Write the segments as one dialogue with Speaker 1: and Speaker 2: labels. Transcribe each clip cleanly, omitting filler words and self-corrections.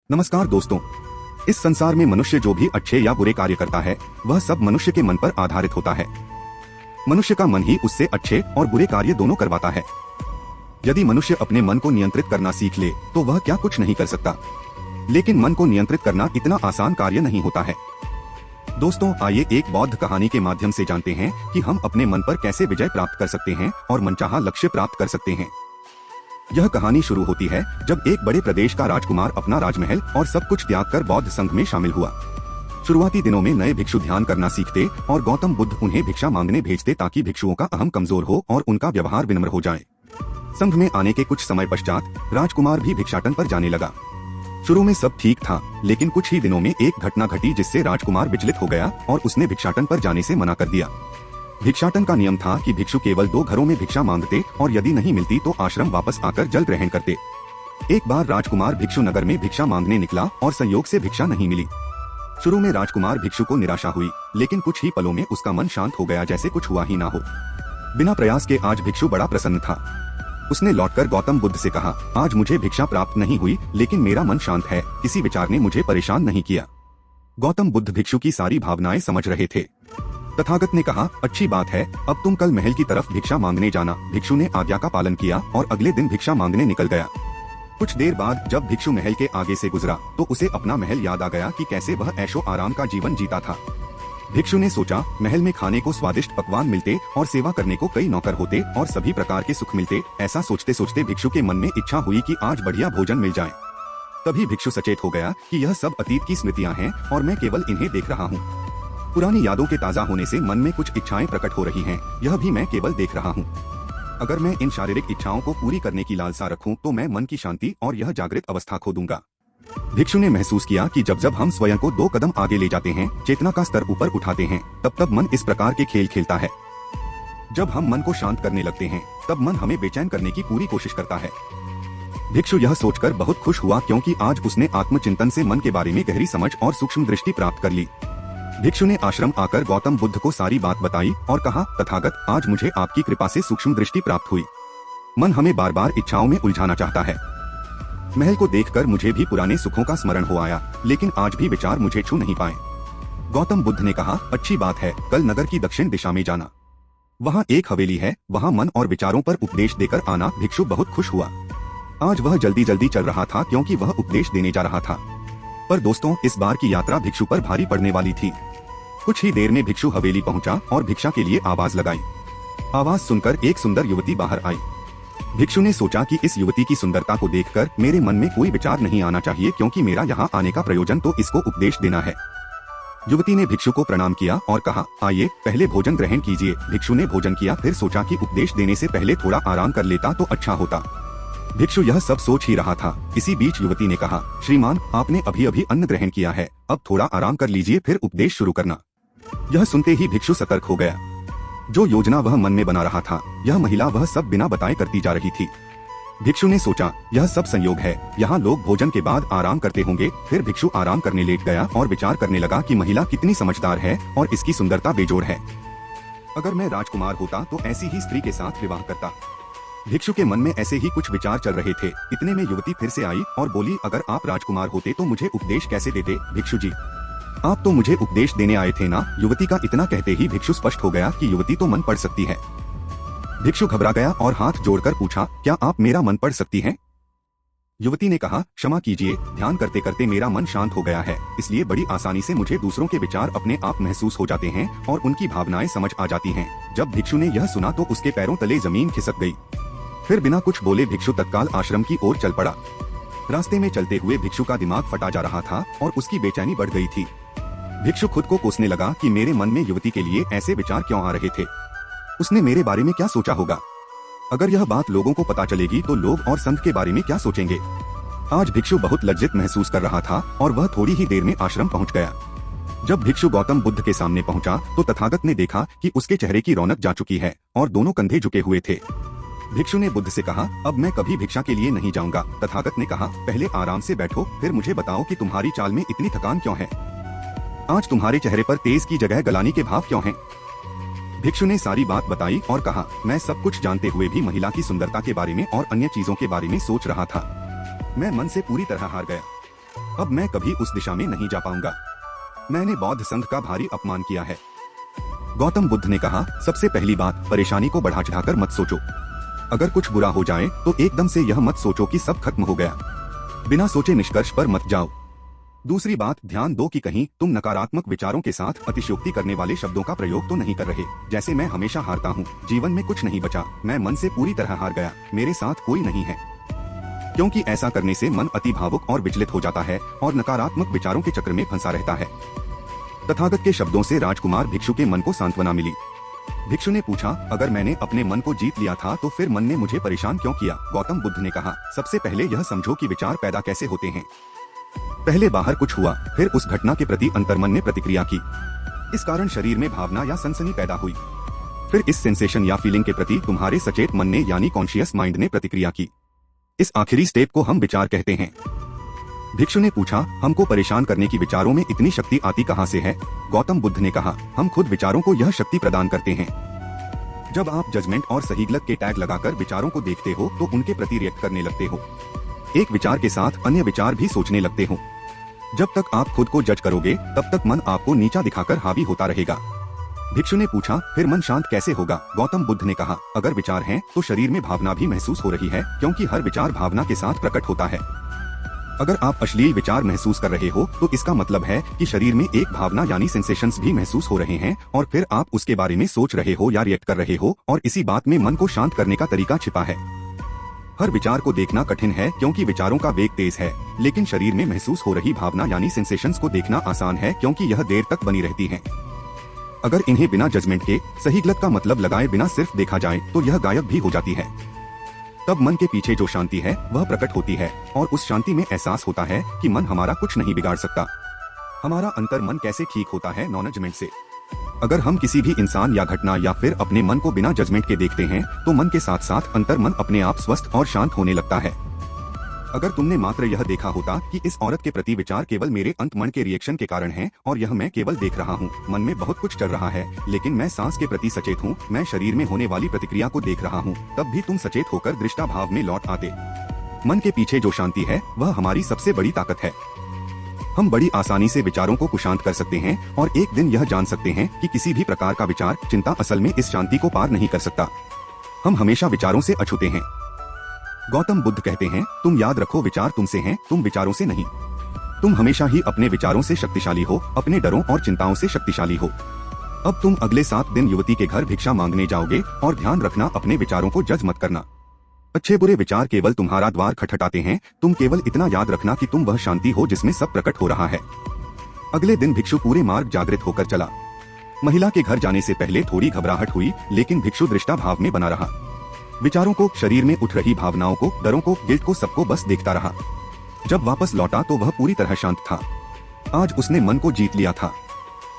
Speaker 1: नमस्कार दोस्तों। इस संसार में मनुष्य जो भी अच्छे या बुरे कार्य करता है वह सब मनुष्य के मन पर आधारित होता है। मनुष्य का मन ही उससे अच्छे और बुरे कार्य दोनों करवाता है। यदि मनुष्य अपने मन को नियंत्रित करना सीख ले तो वह क्या कुछ नहीं कर सकता। लेकिन मन को नियंत्रित करना इतना आसान कार्य नहीं होता है। दोस्तों, आइए एक बौद्ध कहानी के माध्यम से जानते हैं कि हम अपने मन पर कैसे विजय प्राप्त कर सकते हैं और मनचाहा लक्ष्य प्राप्त कर सकते हैं। यह कहानी शुरू होती है जब एक बड़े प्रदेश का राजकुमार अपना राजमहल और सब कुछ त्याग कर बौद्ध संघ में शामिल हुआ। शुरुआती दिनों में नए भिक्षु ध्यान करना सीखते और गौतम बुद्ध उन्हें भिक्षा मांगने भेजते ताकि भिक्षुओं का अहम कमजोर हो और उनका व्यवहार विनम्र हो जाए। संघ में आने के कुछ समय पश्चात राजकुमार भी भिक्षाटन पर जाने लगा। शुरू में सब ठीक था, लेकिन कुछ ही दिनों में एक घटना घटी जिससे राजकुमार विचलित हो गया और उसने भिक्षाटन पर जाने से मना कर दिया। भिक्षाटन का नियम था कि भिक्षु केवल 2 घरों में भिक्षा मांगते और यदि नहीं मिलती तो आश्रम वापस आकर जल ग्रहण करते। एक बार राजकुमार भिक्षु नगर में भिक्षा मांगने निकला और संयोग से भिक्षा नहीं मिली। शुरू में राजकुमार भिक्षु को निराशा हुई, लेकिन कुछ ही पलों में उसका मन शांत हो गया जैसे कुछ हुआ ही ना हो। बिना प्रयास के आज भिक्षु बड़ा प्रसन्न था। उसने लौटकर गौतम बुद्ध से कहा, आज मुझे भिक्षा प्राप्त नहीं हुई, लेकिन मेरा मन शांत है, किसी विचार ने मुझे परेशान नहीं किया। गौतम बुद्ध भिक्षु की सारी भावनाएं समझ रहे थे। तथागत ने कहा, अच्छी बात है, अब तुम कल महल की तरफ भिक्षा मांगने जाना। भिक्षु ने आज्ञा का पालन किया और अगले दिन भिक्षा मांगने निकल गया। कुछ देर बाद जब भिक्षु महल के आगे से गुजरा तो उसे अपना महल याद आ गया कि कैसे वह ऐशो आराम का जीवन जीता था। भिक्षु ने सोचा, महल में खाने को स्वादिष्ट पकवान मिलते और सेवा करने को कई नौकर होते और सभी प्रकार के सुख मिलते। ऐसा सोचते सोचते भिक्षु के मन में इच्छा हुई कि आज बढ़िया भोजन मिल जाए। तभी भिक्षु सचेत हो गया कि यह सब अतीत की स्मृतियां हैं और मैं केवल इन्हें देख रहा हूँ। पुरानी यादों के ताजा होने से मन में कुछ इच्छाएं प्रकट हो रही हैं, यह भी मैं केवल देख रहा हूँ। अगर मैं इन शारीरिक इच्छाओं को पूरी करने की लालसा रखूं तो मैं मन की शांति और यह जागृत अवस्था खो दूंगा। भिक्षु ने महसूस किया कि जब जब हम स्वयं को 2 कदम आगे ले जाते हैं, चेतना का स्तर ऊपर उठाते हैं, तब तब मन इस प्रकार के खेल खेलता है। जब हम मन को शांत करने लगते हैं तब मन हमें बेचैन करने की पूरी कोशिश करता है। भिक्षु यह सोचकर बहुत खुश हुआ क्योंकि आज उसने आत्मचिंतन से मन के बारे में गहरी समझ और सूक्ष्म दृष्टि प्राप्त कर ली। भिक्षु ने आश्रम आकर गौतम बुद्ध को सारी बात बताई और कहा, तथागत, आज मुझे आपकी कृपा से सूक्ष्म दृष्टि प्राप्त हुई। मन हमें बार बार इच्छाओं में उलझाना चाहता है। महल को देखकर मुझे भी पुराने सुखों का स्मरण हो आया, लेकिन आज भी विचार मुझे छू नहीं पाए। गौतम बुद्ध ने कहा, अच्छी बात है, कल नगर की दक्षिण दिशा में जाना। वहाँ एक हवेली है, वहाँ मन और विचारों पर उपदेश देकर आना। भिक्षु बहुत खुश हुआ। आज वह जल्दी जल्दी चल रहा था क्योंकि वह उपदेश देने जा रहा था। पर दोस्तों, इस बार की यात्रा भिक्षु पर भारी पड़ने वाली थी। कुछ ही देर में भिक्षु हवेली पहुंचा और भिक्षा के लिए आवाज लगाई। आवाज सुनकर एक सुंदर युवती बाहर आई। भिक्षु ने सोचा कि इस युवती की सुंदरता को देखकर मेरे मन में कोई विचार नहीं आना चाहिए, क्योंकि मेरा यहाँ आने का प्रयोजन तो इसको उपदेश देना है। युवती ने भिक्षु को प्रणाम किया और कहा, आइए पहले भोजन ग्रहण कीजिए। भिक्षु ने भोजन किया, फिर सोचा कि उपदेश देने से पहले थोड़ा आराम कर लेता तो अच्छा होता। भिक्षु यह सब सोच ही रहा था। इसी बीच युवती ने कहा, श्रीमान, आपने अभी अभी अन्न ग्रहण किया है, अब थोड़ा आराम कर लीजिए, फिर उपदेश शुरू करना। यह सुनते ही भिक्षु सतर्क हो गया। जो योजना वह मन में बना रहा था, यह महिला वह सब बिना बताए करती जा रही थी। भिक्षु ने सोचा, यह सब संयोग है, यहाँ लोग भोजन के बाद आराम करते होंगे। फिर भिक्षु आराम करने लेट गया और विचार करने लगा कि महिला कितनी समझदार है और इसकी सुंदरता बेजोड़ है। अगर मैं राजकुमार होता तो ऐसी ही स्त्री के साथ विवाह करता। भिक्षु के मन में ऐसे ही कुछ विचार चल रहे थे। इतने में युवती फिर से आई और बोली, अगर आप राजकुमार होते तो मुझे उपदेश कैसे देते? भिक्षु जी, आप तो मुझे उपदेश देने आए थे ना। युवती का इतना कहते ही भिक्षु स्पष्ट हो गया कि युवती तो मन पढ़ सकती है। भिक्षु घबरा गया और हाथ जोड़कर पूछा, क्या आप मेरा मन पढ़ सकती हैं? युवती ने कहा, क्षमा कीजिए, ध्यान करते करते मेरा मन शांत हो गया है, इसलिए बड़ी आसानी से मुझे दूसरों के विचार अपने आप महसूस हो जाते हैं और उनकी भावनाएं समझ आ जाती हैं। जब भिक्षु ने यह सुना तो उसके पैरों तले जमीन खिसक गई। फिर बिना कुछ बोले भिक्षु तत्काल आश्रम की ओर चल पड़ा। रास्ते में चलते हुए भिक्षु का दिमाग फटा जा रहा था और उसकी बेचैनी बढ़ गई थी। भिक्षु खुद को कोसने लगा कि मेरे मन में युवती के लिए ऐसे विचार क्यों आ रहे थे। उसने मेरे बारे में क्या सोचा होगा? अगर यह बात लोगों को पता चलेगी तो लोग और संत के बारे में क्या सोचेंगे? आज भिक्षु बहुत लज्जित महसूस कर रहा था और वह थोड़ी ही देर में आश्रम पहुंच गया। जब भिक्षु गौतम बुद्ध के सामने पहुंचा तो तथागत ने देखा कि उसके चेहरे की रौनक जा चुकी है और दोनों कंधे झुके हुए थे। भिक्षु ने बुद्ध से कहा, अब मैं कभी भिक्षा के लिए नहीं जाऊंगा। तथागत ने कहा, पहले आराम से बैठो, फिर मुझे बताओ कि तुम्हारी चाल में इतनी थकान क्यों है? आज तुम्हारे चेहरे पर तेज की जगह गलानी के भाव क्यों हैं? भिक्षु ने सारी बात बताई और कहा, मैं सब कुछ जानते हुए भी महिला की सुंदरता के बारे में और अन्य चीजों के बारे में सोच रहा था। मैं मन से पूरी तरह हार गया। अब मैं कभी उस दिशा में नहीं जा पाऊंगा। मैंने बौद्ध संघ का भारी अपमान किया है। गौतम बुद्ध ने कहा, सबसे पहली बात, परेशानी को बढ़ा चढ़ाकर मत सोचो। अगर कुछ बुरा हो जाए तो एकदम से यह मत सोचो कि सब खत्म हो गया। बिना सोचे निष्कर्ष पर मत जाओ। दूसरी बात, ध्यान दो कि कहीं तुम नकारात्मक विचारों के साथ अतिशयोक्ति करने वाले शब्दों का प्रयोग तो नहीं कर रहे, जैसे मैं हमेशा हारता हूँ, जीवन में कुछ नहीं बचा, मैं मन से पूरी तरह हार गया, मेरे साथ कोई नहीं है। क्योंकि ऐसा करने से मन अति भावुक और विचलित हो जाता है और नकारात्मक विचारों के चक्र में फंसा रहता है। तथागत के शब्दों से राजकुमार भिक्षु के मन को सांत्वना मिली। भिक्षु ने पूछा, अगर मैंने अपने मन को जीत लिया था तो फिर मन ने मुझे परेशान क्यों किया? गौतम बुद्ध ने कहा, सबसे पहले यह समझो कि विचार पैदा कैसे होते हैं। पहले बाहर कुछ हुआ, फिर उस घटना के प्रति अंतर्मन ने प्रतिक्रिया की। इस कारण शरीर में भावना या सनसनी पैदा हुई। फिर इस सेंसेशन या फीलिंग के प्रति तुम्हारे सचेत मन ने यानी कॉन्शियस माइंड ने प्रतिक्रिया की। इस आखिरी स्टेप को हम विचार कहते हैं। भिक्षु ने पूछा, हमको परेशान करने की विचारों में इतनी शक्ति आती कहां से है? गौतम बुद्ध ने कहा, हम खुद विचारों को यह शक्ति प्रदान करते हैं। जब आप जजमेंट और सही गलत के टैग लगाकर विचारों को देखते हो तो उनके प्रति रिएक्ट करने लगते हो। एक विचार के साथ अन्य विचार भी सोचने लगते हो। जब तक आप खुद को जज करोगे तब तक मन आपको नीचा दिखाकर हावी होता रहेगा। भिक्षु ने पूछा, फिर मन शांत कैसे होगा? गौतम बुद्ध ने कहा, अगर विचार हैं तो शरीर में भावना भी महसूस हो रही है, क्योंकि हर विचार भावना के साथ प्रकट होता है। अगर आप अश्लील विचार महसूस कर रहे हो तो इसका मतलब है कि शरीर में एक भावना यानी सेंसेशंस भी महसूस हो रहे हैं और फिर आप उसके बारे में सोच रहे हो या रिएक्ट कर रहे हो, और इसी बात में मन को शांत करने का तरीका छिपा है। हर विचार को देखना कठिन है क्योंकि विचारों का वेग तेज है, लेकिन शरीर में महसूस हो रही भावना यानी सेंसेशंस को देखना आसान है क्योंकि यह देर तक बनी रहती है। अगर इन्हें बिना जजमेंट के सही गलत का मतलब लगाए बिना सिर्फ देखा जाए तो यह गायब भी हो जाती है। तब मन के पीछे जो शांति है वह प्रकट होती है और उस शांति में एहसास होता है कि मन हमारा कुछ नहीं बिगाड़ सकता। हमारा अंतर मन कैसे ठीक होता है? नॉन जजमेंट से। अगर हम किसी भी इंसान या घटना या फिर अपने मन को बिना जजमेंट के देखते हैं तो मन के साथ साथ अंतर मन अपने आप स्वस्थ और शांत होने लगता है। अगर तुमने मात्र यह देखा होता कि इस औरत के प्रति विचार केवल मेरे अंत मन के रिएक्शन के कारण है और यह मैं केवल देख रहा हूँ, मन में बहुत कुछ चल रहा है, लेकिन मैं सांस के प्रति सचेत हूँ, मैं शरीर में होने वाली प्रतिक्रिया को देख रहा हूँ, तब भी तुम सचेत होकर दृष्टाभाव में लौट आते। मन के पीछे जो शांति है वह हमारी सबसे बड़ी ताकत है। हम बड़ी आसानी से विचारों को कुशांत कर सकते हैं और एक दिन यह जान सकते हैं कि किसी भी प्रकार का विचार, चिंता असल में इस शांति को पार नहीं कर सकता। हम हमेशा विचारों से अछूते हैं। गौतम बुद्ध कहते हैं, तुम याद रखो, विचार तुमसे हैं, तुम विचारों से नहीं। तुम हमेशा ही अपने विचारों से शक्तिशाली हो, अपने डरों और चिंताओं से शक्तिशाली हो। अब तुम अगले 7 दिन युवती के घर भिक्षा मांगने जाओगे और ध्यान रखना, अपने विचारों को जज मत करना। अच्छे बुरे विचार केवल तुम्हारा द्वार खटखटाते हैं, तुम केवल इतना याद रखना कि तुम वह शांति हो जिसमें सब प्रकट हो रहा है। अगले दिन भिक्षु पूरे मार्ग जागृत होकर चला। महिला के घर जाने से पहले थोड़ी घबराहट हुई, लेकिन भिक्षु दृष्टा भाव में बना रहा। विचारों को, शरीर में उठ रही भावनाओं को, डरों को, गिल्ट को, सबको बस देखता रहा। जब वापस लौटा तो वह पूरी तरह शांत था। आज उसने मन को जीत लिया था।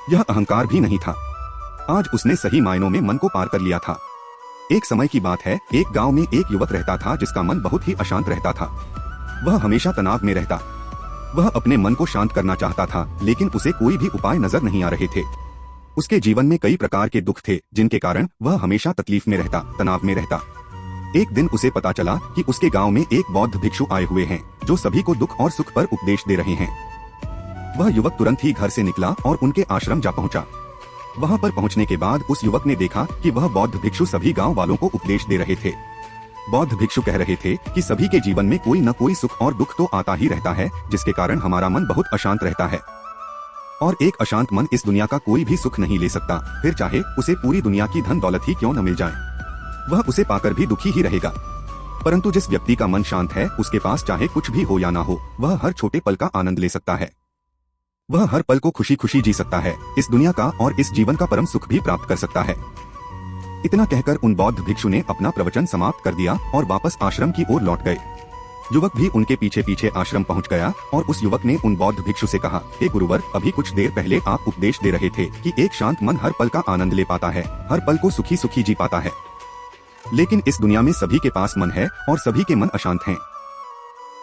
Speaker 1: यह अहंकार भी नहीं था। आज उसने सही मायनों में मन को पार कर लिया था। एक समय की बात है, एक गांव में एक युवक रहता था जिसका मन बहुत ही अशांत रहता था। वह हमेशा तनाव में रहता। वह अपने मन को शांत करना चाहता था, लेकिन उसे कोई भी उपाय नजर नहीं आ रहे थे। उसके जीवन में कई प्रकार के दुख थे जिनके कारण वह हमेशा तकलीफ में रहता, तनाव में रहता। एक दिन उसे पता चला कि उसके गांव में एक बौद्ध भिक्षु आए हुए हैं जो सभी को दुख और सुख पर उपदेश दे रहे हैं। वह युवक तुरंत ही घर से निकला और उनके आश्रम जा पहुंचा। वहां पर पहुंचने के बाद उस युवक ने देखा कि वह बौद्ध भिक्षु सभी गांव वालों को उपदेश दे रहे थे। बौद्ध भिक्षु कह रहे थे कि सभी के जीवन में कोई न कोई सुख और दुख तो आता ही रहता है, जिसके कारण हमारा मन बहुत अशांत रहता है। और एक अशांत मन इस दुनिया का कोई भी सुख नहीं ले सकता, फिर चाहे उसे पूरी दुनिया की धन दौलत ही क्यों न मिल जाए, वह उसे पाकर भी दुखी ही रहेगा। परंतु जिस व्यक्ति का मन शांत है, उसके पास चाहे कुछ भी हो या ना हो, वह हर छोटे पल का आनंद ले सकता है। वह हर पल को खुशी खुशी जी सकता है, इस दुनिया का और इस जीवन का परम सुख भी प्राप्त कर सकता है। इतना कहकर उन बौद्ध भिक्षु ने अपना प्रवचन समाप्त कर दिया और वापस आश्रम की ओर लौट गए। युवक भी उनके पीछे पीछे आश्रम पहुंच गया और उस युवक ने उन बौद्ध भिक्षु से कहा, हे गुरुवर, अभी कुछ देर पहले आप उपदेश दे रहे थे कि एक शांत मन हर पल का आनंद ले पाता है, हर पल को सुखी सुखी जी पाता है। लेकिन इस दुनिया में सभी के पास मन है और सभी के मन अशांत हैं।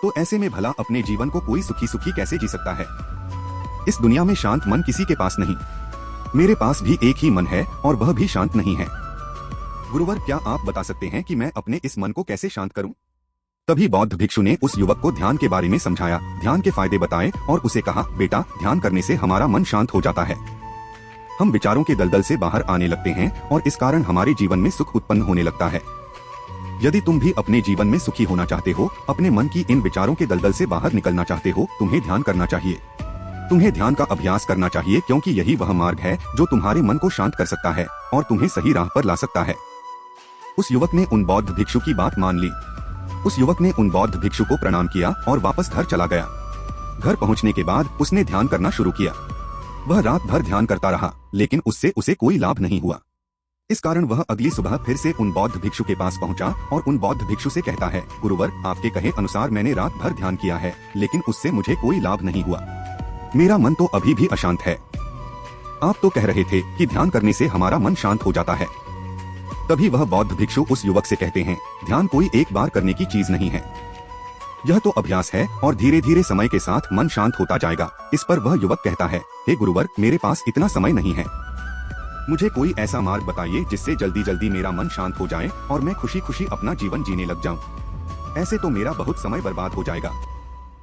Speaker 1: तो ऐसे में भला अपने जीवन को कोई सुखी सुखी कैसे जी सकता है? इस दुनिया में शांत मन किसी के पास नहीं। मेरे पास भी एक ही मन है और वह भी शांत नहीं है। गुरुवर, क्या आप बता सकते हैं कि मैं अपने इस मन को कैसे शांत करूं? तभी बौद्ध भिक्षु ने उस युवक को ध्यान के बारे में समझाया, ध्यान के फायदे बताए और उसे कहा, बेटा, ध्यान करने से हमारा मन शांत हो जाता है। हम विचारों के दलदल से बाहर आने लगते हैं और इस कारण हमारे जीवन में सुख उत्पन्न होने लगता है। यदि तुम भी अपने जीवन में सुखी होना चाहते हो, अपने मन की इन विचारों के दलदल से बाहर निकलना चाहते हो, तुम्हें ध्यान करना चाहिए। तुम्हें ध्यान का अभ्यास करना चाहिए, क्योंकि यही वह मार्ग है जो तुम्हारे मन को शांत कर सकता है और तुम्हें सही राह पर ला सकता है। उस युवक ने उन बौद्ध भिक्षु की बात मान ली। उस युवक ने उन बौद्ध भिक्षु को प्रणाम किया और वापस घर चला गया। घर पहुंचने के बाद उसने ध्यान करना शुरू किया। वह रात भर ध्यान करता रहा, लेकिन उससे उसे कोई लाभ नहीं हुआ। इस कारण वह अगली सुबह फिर से उन बौद्ध भिक्षु के पास पहुंचा और उन बौद्ध भिक्षु से कहता है, गुरुवर, आपके कहे अनुसार मैंने रात भर ध्यान किया है, लेकिन उससे मुझे कोई लाभ नहीं हुआ। मेरा मन तो अभी भी अशांत है। आप तो कह रहे थे कि ध्यान करने से हमारा मन शांत हो जाता है। तभी वह बौद्ध भिक्षु उस युवक से कहते हैं, ध्यान कोई एक बार करने की चीज नहीं है, यह तो अभ्यास है और धीरे धीरे समय के साथ मन शांत होता जाएगा। इस पर वह युवक कहता है, हे गुरुवर, मेरे पास इतना समय नहीं है। मुझे कोई ऐसा मार्ग बताइए जिससे जल्दी जल्दी मेरा मन शांत हो जाए और मैं खुशी खुशी अपना जीवन जीने लग जाऊं। ऐसे तो मेरा बहुत समय बर्बाद हो जाएगा।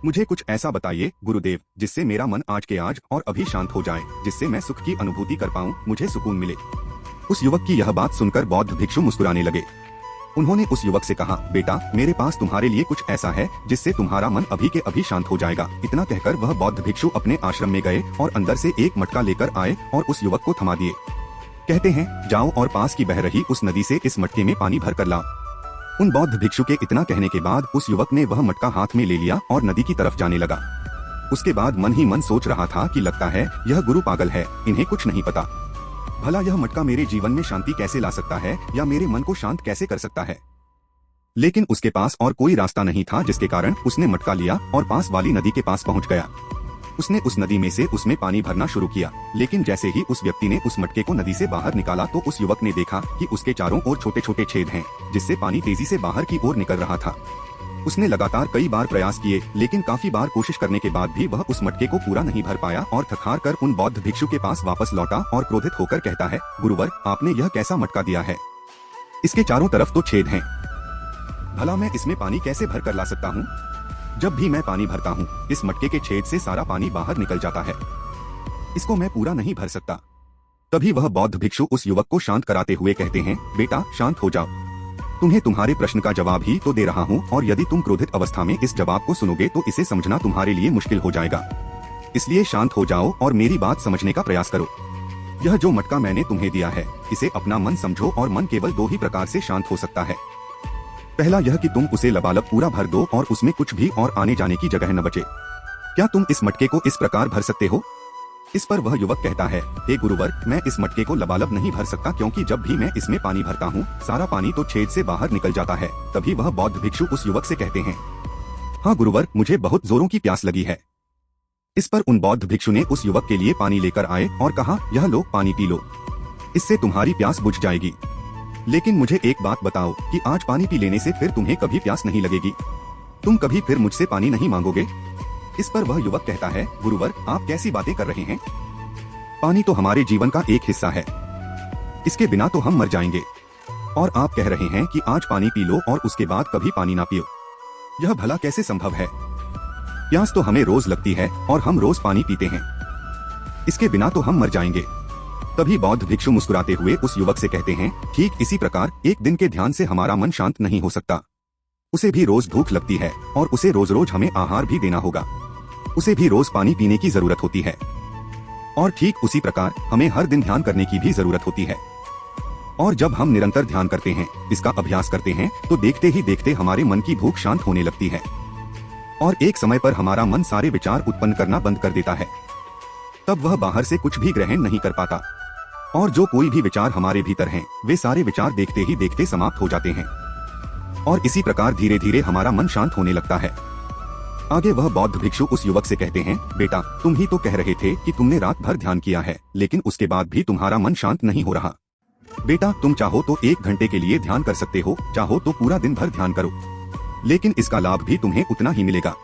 Speaker 1: मुझे कुछ ऐसा बताइए गुरुदेव, जिससे मेरा मन आज के आज और अभी शांत हो जाए, जिससे मैं सुख की अनुभूति कर पाऊं, मुझे सुकून मिले। उस युवक की यह बात सुनकर बौद्ध भिक्षु मुस्कुराने लगे। उन्होंने उस युवक से कहा, बेटा, मेरे पास तुम्हारे लिए कुछ ऐसा है जिससे तुम्हारा मन अभी के अभी शांत हो जाएगा। इतना कहकर वह बौद्ध भिक्षु अपने आश्रम में गए और अंदर से एक मटका लेकर आए और उस युवक को थमा दिए। कहते हैं, जाओ और पास की बह रही उस नदी से इस मटके में पानी भर कर लाओ। उन बौद्ध भिक्षु के इतना कहने के बाद उस युवक ने वह मटका हाथ में ले लिया और नदी की तरफ जाने लगा। उसके बाद मन ही मन सोच रहा था कि लगता है यह गुरु पागल है, इन्हें कुछ नहीं पता। भला यह मटका मेरे जीवन में शांति कैसे ला सकता है या मेरे मन को शांत कैसे कर सकता है। लेकिन उसके पास और कोई रास्ता नहीं था, जिसके कारण उसने मटका लिया और पास वाली नदी के पास पहुंच गया। उसने उस नदी में से उसमें पानी भरना शुरू किया, लेकिन जैसे ही उस व्यक्ति ने उस मटके को नदी से बाहर निकाला तो उस युवक ने देखा कि उसके चारों ओर छोटे छोटे छेद हैं, जिससे पानी तेजी से बाहर की ओर निकल रहा था। उसने लगातार कई बार प्रयास किए, लेकिन काफी बार कोशिश करने के बाद भी वह उस मटके को पूरा नहीं भर पाया और थक-हार कर उन बौद्ध भिक्षु के पास वापस लौटा और क्रोधित होकर कहता है, गुरुवर, आपने यह कैसा मटका दिया है? इसके चारों तरफ तो छेद हैं। भला मैं इसमें पानी कैसे भर कर ला सकता हूँ? जब भी मैं पानी भरता हूँ, इस मटके के छेद से सारा पानी बाहर निकल जाता है। इसको मैं पूरा नहीं भर सकता। तभी वह बौद्ध भिक्षु उस युवक को शांत कराते हुए कहते हैं, बेटा, शांत हो जाओ। तुम्हें तुम्हारे प्रश्न का जवाब ही तो दे रहा हूँ और यदि तुम क्रोधित अवस्था में इस जवाब को सुनोगे तो इसे समझना तुम्हारे लिए मुश्किल हो जाएगा। इसलिए शांत हो जाओ और मेरी बात समझने का प्रयास करो। यह जो मटका मैंने तुम्हें दिया है, इसे अपना मन समझो और मन केवल दो ही प्रकार से शांत हो सकता है। पहला यह कि तुम उसे लबालब पूरा भर दो और उसमें कुछ भी और आने जाने की जगह न बचे। क्या तुम इस मटके को इस प्रकार भर सकते हो? इस पर वह युवक कहता है, हे गुरुवर, मैं इस मटके को लबालब नहीं भर सकता, क्योंकि जब भी मैं इसमें पानी भरता हूँ, सारा पानी तो छेद से बाहर निकल जाता है। तभी वह बौद्ध भिक्षु उस युवक से कहते हैं, हाँ गुरुवर, मुझे बहुत जोरों की प्यास लगी है। इस पर उन बौद्ध भिक्षु ने उस युवक के लिए पानी लेकर आए और कहा, यह लो, पानी पी लो, इससे तुम्हारी प्यास बुझ जाएगी। लेकिन मुझे एक बात बताओ कि आज पानी पी लेने से फिर तुम्हें कभी प्यास नहीं लगेगी? तुम कभी फिर मुझसे पानी नहीं मांगोगे? इस पर वह युवक कहता है, गुरुवर, आप कैसी बातें कर रहे हैं? पानी तो हमारे जीवन का एक हिस्सा है, इसके बिना तो हम मर जाएंगे। और आप कह रहे हैं कि आज पानी पी लो और उसके बाद कभी पानी ना पियो। यह भला कैसे संभव है? प्यास तो हमें रोज लगती है और हम रोज पानी पीते हैं, इसके बिना तो हम मर जाएंगे। तभी बौद्ध भिक्षु मुस्कुराते हुए उस युवक से कहते हैं, ठीक इसी प्रकार एक दिन के ध्यान से हमारा मन शांत नहीं हो सकता। उसे भी रोज भूख लगती है और उसे रोज रोज हमें आहार भी देना होगा। उसे भी रोज पानी पीने की जरूरत होती है और ठीक उसी प्रकार हमें हर दिन ध्यान करने की भी जरूरत होती है। और जब हम निरंतर ध्यान करते हैं, इसका अभ्यास करते हैं, तो देखते ही देखते हमारे मन की भूख शांत होने लगती है और एक समय पर हमारा मन सारे विचार उत्पन्न करना बंद कर देता है। तब वह बाहर से कुछ भी ग्रहण नहीं कर पाता और जो कोई भी विचार हमारे भीतर हैं, वे सारे विचार देखते ही देखते समाप्त हो जाते हैं और इसी प्रकार धीरे धीरे हमारा मन शांत होने लगता है। आगे वह बौद्ध भिक्षु उस युवक से कहते हैं, बेटा, तुम ही तो कह रहे थे कि तुमने रात भर ध्यान किया है, लेकिन उसके बाद भी तुम्हारा मन शांत नहीं हो रहा। बेटा, तुम चाहो तो 1 घंटे के लिए ध्यान कर सकते हो, चाहो तो पूरा दिन भर ध्यान करो, लेकिन इसका लाभ भी तुम्हें उतना ही मिलेगा।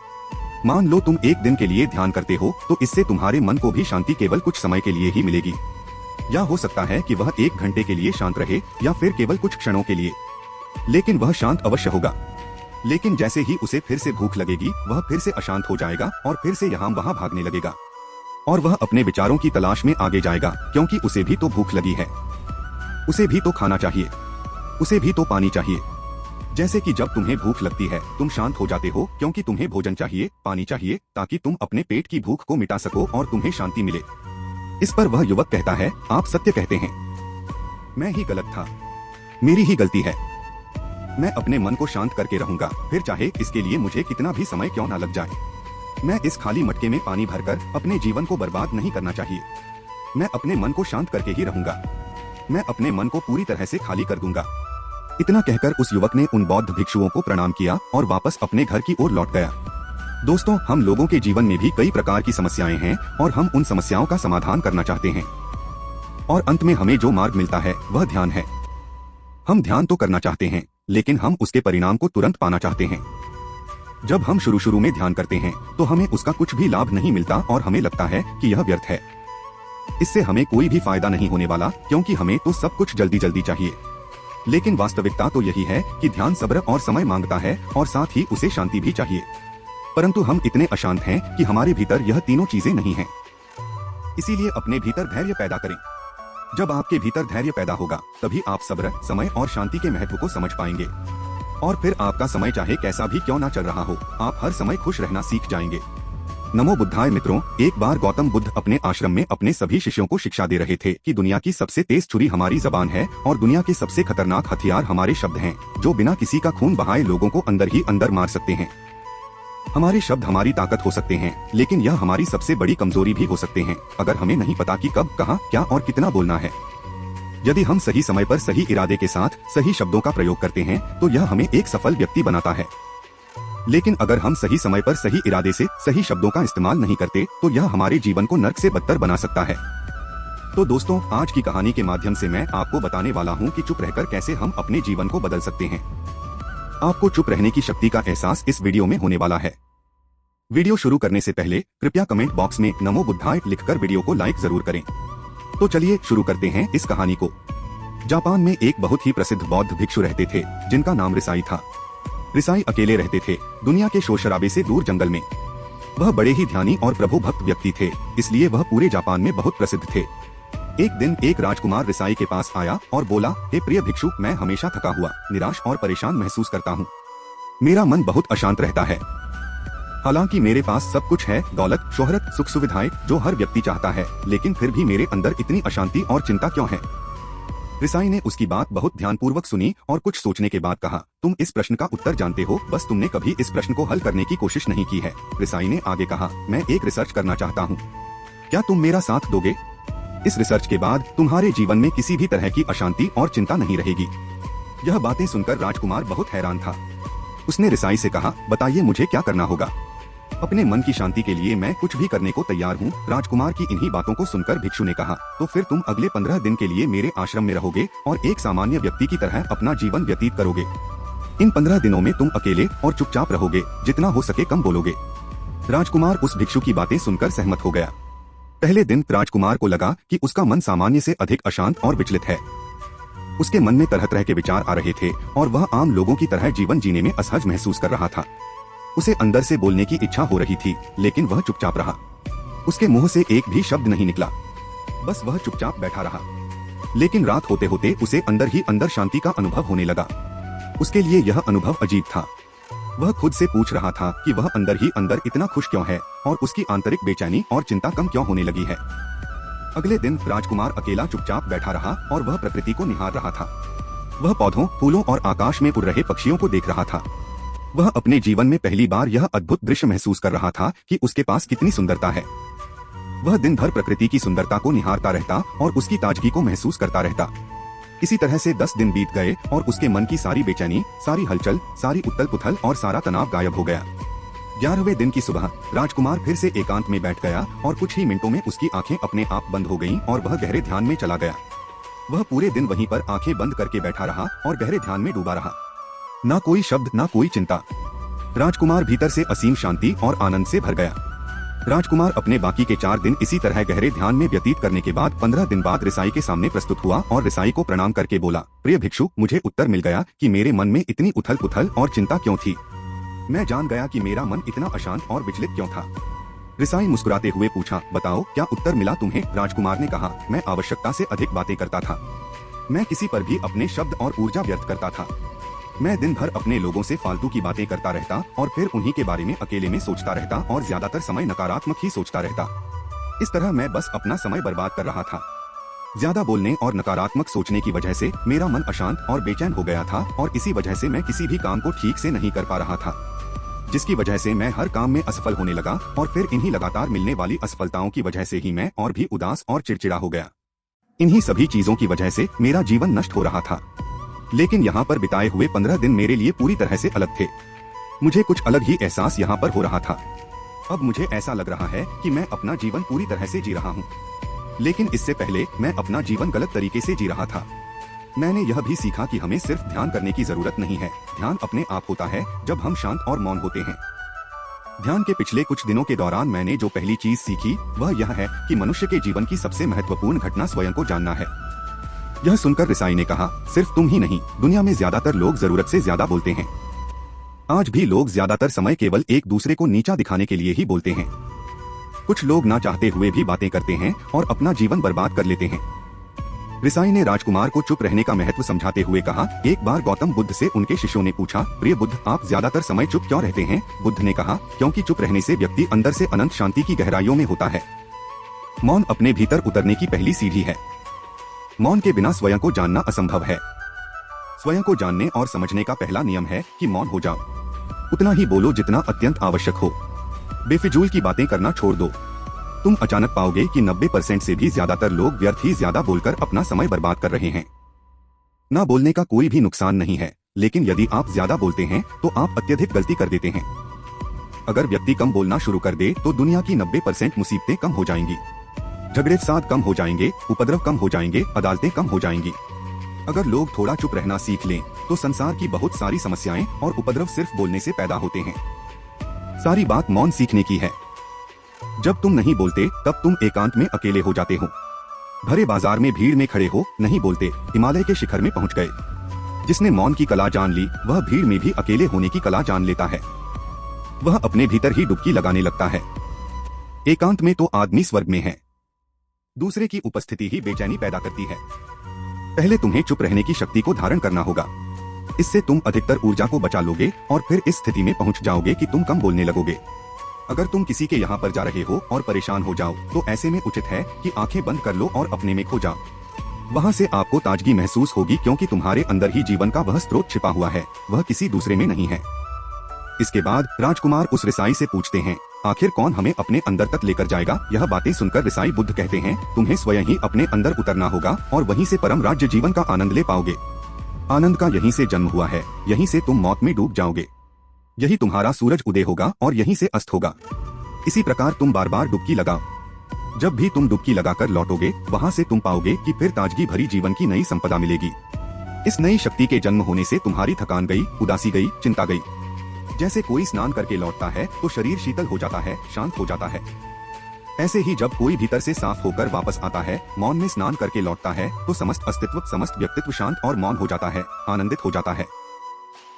Speaker 1: मान लो तुम 1 दिन के लिए ध्यान करते हो तो इससे तुम्हारे मन को भी शांति केवल कुछ समय के लिए ही मिलेगी, या हो सकता है कि वह 1 घंटे के लिए शांत रहे या फिर केवल कुछ क्षणों के लिए, लेकिन वह शांत अवश्य होगा। लेकिन जैसे ही उसे फिर से भूख लगेगी वह फिर से अशांत हो जाएगा और फिर से यहाँ वहाँ भागने लगेगा और वह अपने विचारों की तलाश में आगे जाएगा, क्योंकि उसे भी तो भूख लगी है, उसे भी तो खाना चाहिए, उसे भी तो पानी चाहिए। जैसे कि जब तुम्हें भूख लगती है तुम शांत हो जाते हो क्योंकि तुम्हें भोजन चाहिए, पानी चाहिए, ताकि तुम अपने पेट की भूख को मिटा सको और तुम्हें शांति मिले। इस पर वह युवक कहता है, आप सत्य कहते हैं, मैं ही गलत था, मेरी ही गलती है। मैं अपने मन को शांत करके रहूंगा, फिर चाहे इसके लिए मुझे कितना भी समय क्यों ना लग जाए। मैं इस खाली मटके में पानी भरकर अपने जीवन को बर्बाद नहीं करना चाहिए। मैं अपने मन को शांत करके ही रहूंगा, मैं अपने मन को पूरी तरह से खाली कर दूंगा। इतना कहकर उस युवक ने उन बौद्ध भिक्षुओं को प्रणाम किया और वापस अपने घर की ओर लौट गया। दोस्तों, हम लोगों के जीवन में भी कई प्रकार की समस्याएं हैं और हम उन समस्याओं का समाधान करना चाहते हैं और अंत में हमें जो मार्ग मिलता है वह ध्यान है। हम ध्यान तो करना चाहते हैं, लेकिन हम उसके परिणाम को तुरंत पाना चाहते हैं। जब हम शुरू में ध्यान करते हैं तो हमें उसका कुछ भी लाभ नहीं मिलता और हमें लगता है कि यह व्यर्थ है, इससे हमें कोई भी फायदा नहीं होने वाला, क्योंकि हमें तो सब कुछ जल्दी जल्दी चाहिए। लेकिन वास्तविकता तो यही है कि ध्यान सब्र और समय मांगता है और साथ ही उसे शांति भी चाहिए। परंतु हम इतने अशांत हैं कि हमारे भीतर यह तीनों चीजें नहीं हैं। इसीलिए अपने भीतर धैर्य पैदा करें। जब आपके भीतर धैर्य पैदा होगा तभी आप सब्र, समय और शांति के महत्व को समझ पाएंगे और फिर आपका समय चाहे कैसा भी क्यों ना चल रहा हो, आप हर समय खुश रहना सीख जाएंगे। नमो बुद्धाय मित्रों, एक बार गौतम बुद्ध अपने आश्रम में अपने सभी शिष्यों को शिक्षा दे रहे थे कि दुनिया की सबसे तेज छुरी हमारी जबान है और दुनिया के सबसे खतरनाक हथियार हमारे शब्द हैं, जो बिना किसी का खून बहाए लोगों को अंदर ही अंदर मार सकते हैं। हमारे शब्द हमारी ताकत हो सकते हैं, लेकिन यह हमारी सबसे बड़ी कमजोरी भी हो सकते हैं अगर हमें नहीं पता कि कब, कहां, क्या और कितना बोलना है। यदि हम सही समय पर सही इरादे के साथ सही शब्दों का प्रयोग करते हैं तो यह हमें एक सफल व्यक्ति बनाता है। लेकिन अगर हम सही समय पर सही इरादे से सही शब्दों का इस्तेमाल नहीं करते तो यह हमारे जीवन को नर्क से बदतर बना सकता है। तो दोस्तों, आज की कहानी के माध्यम से मैं आपको बताने वाला हूँ कि चुप रहकर कैसे हम अपने जीवन को बदल सकते हैं। आपको चुप रहने की शक्ति का एहसास इस वीडियो में होने वाला है। वीडियो शुरू करने से पहले कृपया कमेंट बॉक्स में नमो बुद्धाय लिखकर वीडियो को लाइक जरूर करें। तो चलिए शुरू करते हैं इस कहानी को। जापान में एक बहुत ही प्रसिद्ध बौद्ध भिक्षु रहते थे जिनका नाम रिसाई था। रिसाई अकेले रहते थे, दुनिया के शोर शराबे से दूर जंगल में। वह बड़े ही ध्यानी और प्रभु भक्त व्यक्ति थे, इसलिए वह पूरे जापान में बहुत प्रसिद्ध थे। एक दिन एक राजकुमार रिसाई के पास आया और बोला, हे प्रिय भिक्षु, मैं हमेशा थका हुआ, निराश और परेशान महसूस करता हूँ। मेरा मन बहुत अशांत रहता है। हालांकि मेरे पास सब कुछ है, दौलत, शोहरत, सुख सुविधाएं, जो हर व्यक्ति चाहता है, लेकिन फिर भी मेरे अंदर इतनी अशांति और चिंता क्यों है? रिसाई ने उसकी बात बहुत ध्यानपूर्वक सुनी और कुछ सोचने के बाद कहा, तुम इस प्रश्न का उत्तर जानते हो, बस तुमने कभी इस प्रश्न को हल करने की कोशिश नहीं की है। रिसाई ने आगे कहा, मैं एक रिसर्च करना चाहता हूँ, क्या तुम मेरा साथ दोगे? इस रिसर्च के बाद तुम्हारे जीवन में किसी भी तरह की अशांति और चिंता नहीं रहेगी। यह बातें सुनकर राजकुमार बहुत हैरान था। उसने रिसाई से कहा, बताइए मुझे क्या करना होगा? अपने मन की शांति के लिए मैं कुछ भी करने को तैयार हूँ। राजकुमार की इन्हीं बातों को सुनकर भिक्षु ने कहा, तो फिर तुम अगले 15 दिन के लिए मेरे आश्रम में रहोगे और एक सामान्य व्यक्ति की तरह अपना जीवन व्यतीत करोगे। इन 15 दिनों में तुम अकेले और चुपचाप रहोगे, जितना हो सके कम बोलोगे। राजकुमार उस भिक्षु की बातें सुनकर सहमत हो गया। पहले दिन राजकुमार को लगा कि उसका मन सामान्य से अधिक अशांत और विचलित है। उसके मन में तरह तरह के विचार आ रहे थे और वह आम लोगों की तरह जीवन जीने में असहज महसूस कर रहा था। उसे अंदर से बोलने की इच्छा हो रही थी, लेकिन वह चुपचाप रहा। उसके मुंह से एक भी शब्द नहीं निकला, बस वह चुपचाप बैठा रहा। लेकिन रात होते होते उसे अंदर ही अंदर शांति का अनुभव होने लगा। उसके लिए यह अनुभव अजीब था। वह खुद से पूछ रहा था कि वह अंदर ही अंदर इतना खुश क्यों है और उसकी आंतरिक बेचैनी और चिंता कम क्यों होने लगी है। अगले दिन राजकुमार अकेला चुपचाप बैठा रहा और वह प्रकृति को निहार रहा था। वह पौधों, फूलों और आकाश में उड़ रहे पक्षियों को देख रहा था। वह अपने जीवन में पहली बार यह अद्भुत दृश्य महसूस कर रहा था कि उसके पास कितनी सुंदरता है। वह दिन भर प्रकृति की सुंदरता को निहारता रहता और उसकी ताजगी को महसूस करता रहता। इसी तरह से 10 दिन बीत गए और उसके मन की सारी बेचैनी, सारी हलचल, सारी उथल पुथल और सारा तनाव गायब हो गया। 11वें दिन की सुबह राजकुमार फिर से एकांत में बैठ गया और कुछ ही मिनटों में उसकी आंखें अपने आप बंद हो गईं और वह गहरे ध्यान में चला गया। वह पूरे दिन वहीं पर आंखें बंद करके बैठा रहा और गहरे ध्यान में डूबा रहा। ना कोई शब्द, ना कोई चिंता। राजकुमार भीतर से असीम शांति और आनंद से भर गया। राजकुमार अपने बाकी के 4 दिन इसी तरह गहरे ध्यान में व्यतीत करने के बाद 15 दिन बाद रिसाई के सामने प्रस्तुत हुआ और रिसाई को प्रणाम करके बोला, प्रिय भिक्षु, मुझे उत्तर मिल गया कि मेरे मन में इतनी उथल पुथल और चिंता क्यों थी। मैं जान गया कि मेरा मन इतना अशांत और विचलित क्यों था। रिसाई मुस्कुराते हुए पूछा, बताओ क्या उत्तर मिला तुम्हें? राजकुमार ने कहा, मैं आवश्यकता से अधिक बातें करता था। मैं किसी पर भी अपने शब्द और ऊर्जा व्यर्थ करता था। मैं दिन भर अपने लोगों से फालतू की बातें करता रहता और फिर उन्हीं के बारे में अकेले में सोचता रहता और ज्यादातर समय नकारात्मक ही सोचता रहता। इस तरह मैं बस अपना समय बर्बाद कर रहा था। ज्यादा बोलने और नकारात्मक सोचने की वजह से मेरा मन अशांत और बेचैन हो गया था और इसी वजह से मैं किसी भी काम को ठीक से नहीं कर पा रहा था, जिसकी वजह से मैं हर काम में असफल होने लगा और फिर इन्हीं लगातार मिलने वाली असफलताओं की वजह से ही मैं और भी उदास और चिड़चिड़ा हो गया। इन्हीं सभी चीजों की वजह से मेरा जीवन नष्ट हो रहा था। लेकिन यहाँ पर बिताए हुए 15 दिन मेरे लिए पूरी तरह से अलग थे। मुझे कुछ अलग ही एहसास यहाँ पर हो रहा था। अब मुझे ऐसा लग रहा है कि मैं अपना जीवन पूरी तरह से जी रहा हूँ, लेकिन इससे पहले मैं अपना जीवन गलत तरीके से जी रहा था। मैंने यह भी सीखा कि हमें सिर्फ ध्यान करने की जरूरत नहीं है। ध्यान अपने आप होता है जब हम शांत और मौन होते हैं। ध्यान के पिछले कुछ दिनों के दौरान मैंने जो पहली चीज सीखी वह यह है कि मनुष्य के जीवन की सबसे महत्वपूर्ण घटना स्वयं को जानना है। यह सुनकर रिसाई ने कहा, सिर्फ तुम ही नहीं, दुनिया में ज्यादातर लोग जरूरत से ज्यादा बोलते हैं। आज भी लोग ज्यादातर समय केवल एक दूसरे को नीचा दिखाने के लिए ही बोलते हैं। कुछ लोग ना चाहते हुए भी बातें करते हैं और अपना जीवन बर्बाद कर लेते हैं। रिसाई ने राजकुमार को चुप रहने का महत्व समझाते हुए कहा, एक बार गौतम बुद्ध से उनके शिष्यों ने पूछा, प्रिय बुद्ध, आप ज्यादातर समय चुप क्यों रहते हैं? बुद्ध ने कहा, क्योंकि चुप रहने से व्यक्ति अंदर से अनंत शांति की गहराइयों में होता है। मौन अपने भीतर उतरने की पहली सीढ़ी है। मौन के बिना स्वयं को जानना असंभव है। स्वयं को जानने और समझने का पहला नियम है कि मौन हो जाओ। उतना ही बोलो जितना अत्यंत आवश्यक हो। बेफिजूल की बातें करना छोड़ दो। तुम अचानक पाओगे कि 90% से भी ज्यादातर लोग व्यर्थ ही ज्यादा बोलकर अपना समय बर्बाद कर रहे हैं। ना बोलने का कोई भी नुकसान नहीं है, लेकिन यदि आप ज्यादा बोलते हैं तो आप अत्यधिक गलती कर देते हैं। अगर व्यक्ति कम बोलना शुरू कर दे तो दुनिया की 90% मुसीबतें कम हो जाएंगी, झगड़े फसाद कम हो जाएंगे, उपद्रव कम हो जाएंगे, अदालतें कम हो जाएंगी। अगर लोग थोड़ा चुप रहना सीख लें तो संसार की बहुत सारी समस्याएं और उपद्रव सिर्फ बोलने से पैदा होते हैं। सारी बात मौन सीखने की है। जब तुम नहीं बोलते तब तुम एकांत में अकेले हो जाते हो। भरे बाजार में भीड़ में खड़े हो, नहीं बोलते, हिमालय के शिखर में पहुंच गए। जिसने मौन की कला जान ली वह भीड़ में भी अकेले होने की कला जान लेता है। वह अपने भीतर ही डुबकी लगाने लगता है। एकांत में तो आदमी स्वर्ग में है। दूसरे की उपस्थिति ही बेचैनी पैदा करती है। पहले तुम्हें चुप रहने की शक्ति को धारण करना होगा। इससे तुम अधिकतर ऊर्जा को बचा लोगे और फिर इस स्थिति में पहुंच जाओगे कि तुम कम बोलने लगोगे। अगर तुम किसी के यहाँ पर जा रहे हो और परेशान हो जाओ तो ऐसे में उचित है कि आंखें बंद कर लो और अपने में खो जाओ। वहाँ से आपको ताजगी महसूस होगी, क्योंकि तुम्हारे अंदर ही जीवन का वह स्रोत छिपा हुआ है, वह किसी दूसरे में नहीं है। इसके बाद राजकुमार उस रिसाई से पूछते हैं, आखिर कौन हमें अपने अंदर तक लेकर जाएगा? यह बातें सुनकर रिसाई बुद्ध कहते हैं, तुम्हें स्वयं ही अपने अंदर उतरना होगा और वहीं से परम राज्य जीवन का आनंद ले पाओगे। आनंद का यहीं से जन्म हुआ है, यहीं से तुम मौत में डूब जाओगे। यही तुम्हारा सूरज उदय होगा और यहीं से अस्त होगा। इसी प्रकार तुम बार बार डुबकी लगाओ। जब भी तुम डुबकी लगाकर लौटोगे वहाँ से तुम पाओगे कि फिर ताजगी भरी जीवन की नई संपदा मिलेगी। इस नई शक्ति के जन्म होने से तुम्हारी थकान गई, उदासी गई, चिंता गई। जैसे कोई स्नान करके लौटता है तो शरीर शीतल हो जाता है, शांत हो जाता है। ऐसे ही जब कोई भीतर से साफ होकर वापस आता है, मौन में स्नान करके लौटता है, तो समस्त अस्तित्व, समस्त व्यक्तित्व शांत और मौन हो जाता है, आनंदित हो जाता है।